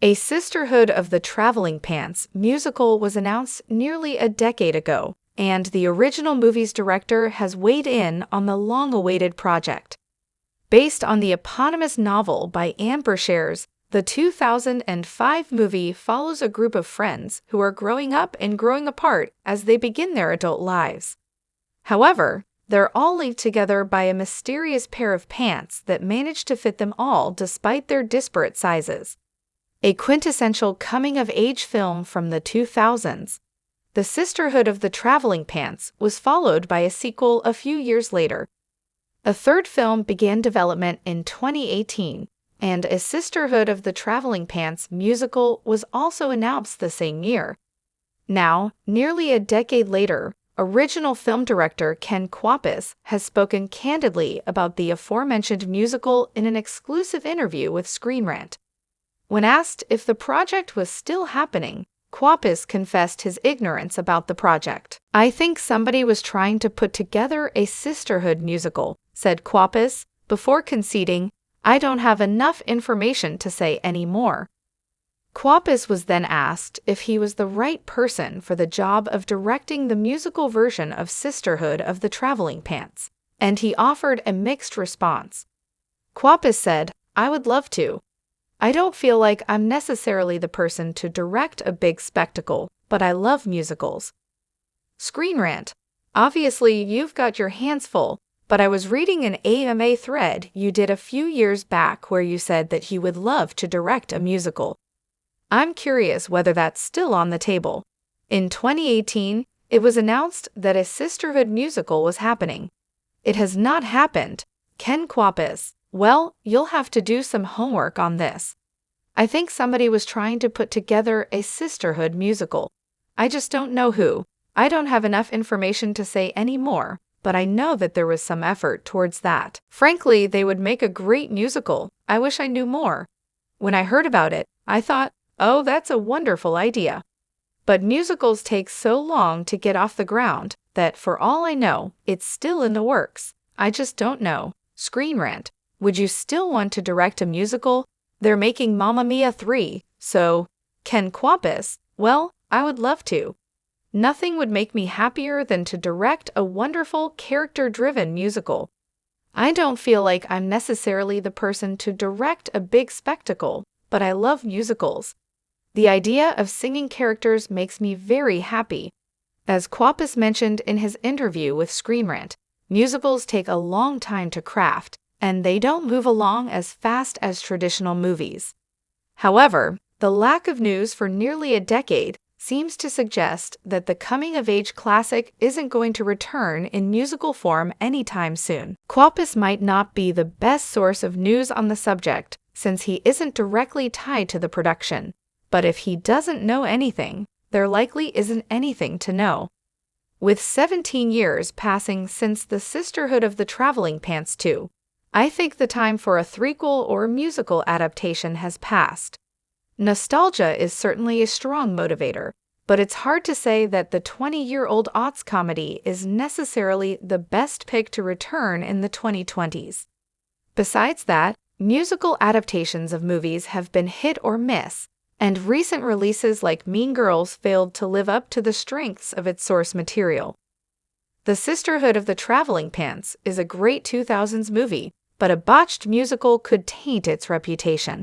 A Sisterhood of the Traveling Pants musical was announced nearly a decade ago, and the original movie's director has weighed in on the long-awaited project. Based on the eponymous novel by Amber Shares, the 2005 movie follows a group of friends who are growing up and growing apart as they begin their adult lives. However, they're all linked together by a mysterious pair of pants that manage to fit them all despite their disparate sizes. A quintessential coming-of-age film from the 2000s, The Sisterhood of the Traveling Pants was followed by a sequel a few years later. A third film began development in 2018, and a Sisterhood of the Traveling Pants musical was also announced the same year. Now, nearly a decade later, original film director Ken Kwapis has spoken candidly about the aforementioned musical in an exclusive interview with Screen Rant. When asked if the project was still happening, Kwapis confessed his ignorance about the project. "I think somebody was trying to put together a Sisterhood musical," said Kwapis, before conceding, "I don't have enough information to say any more." Kwapis was then asked if he was the right person for the job of directing the musical version of Sisterhood of the Traveling Pants, and he offered a mixed response. Kwapis said, "I would love to. I don't feel like I'm necessarily the person to direct a big spectacle, but I love musicals." Screen Rant. Obviously, you've got your hands full, but I was reading an AMA thread you did a few years back where you said that you would love to direct a musical. I'm curious whether that's still on the table. In 2018, it was announced that a Sisterhood musical was happening. It has not happened. Ken Kwapis. "Well, you'll have to do some homework on this. I think somebody was trying to put together a Sisterhood musical. I just don't know who. I don't have enough information to say any more, but I know that there was some effort towards that. Frankly, they would make a great musical. I wish I knew more. When I heard about it, I thought, oh, that's a wonderful idea. But musicals take so long to get off the ground that, for all I know, it's still in the works. I just don't know." Screen Rant. Would you still want to direct a musical? They're making Mamma Mia 3, so... Ken Kwapis. "Well, I would love to. Nothing would make me happier than to direct a wonderful, character-driven musical. I don't feel like I'm necessarily the person to direct a big spectacle, but I love musicals. The idea of singing characters makes me very happy." As Kwapis mentioned in his interview with Screen Rant, musicals take a long time to craft, and they don't move along as fast as traditional movies. However, the lack of news for nearly a decade seems to suggest that the coming-of-age classic isn't going to return in musical form anytime soon. Kwapis might not be the best source of news on the subject since he isn't directly tied to the production, but if he doesn't know anything, there likely isn't anything to know. With 17 years passing since The Sisterhood of the Traveling Pants 2, I think the time for a threequel or musical adaptation has passed. Nostalgia is certainly a strong motivator, but it's hard to say that the 20-year-old aughts comedy is necessarily the best pick to return in the 2020s. Besides that, musical adaptations of movies have been hit or miss, and recent releases like Mean Girls failed to live up to the strengths of its source material. The Sisterhood of the Traveling Pants is a great 2000s movie, but a botched musical could taint its reputation.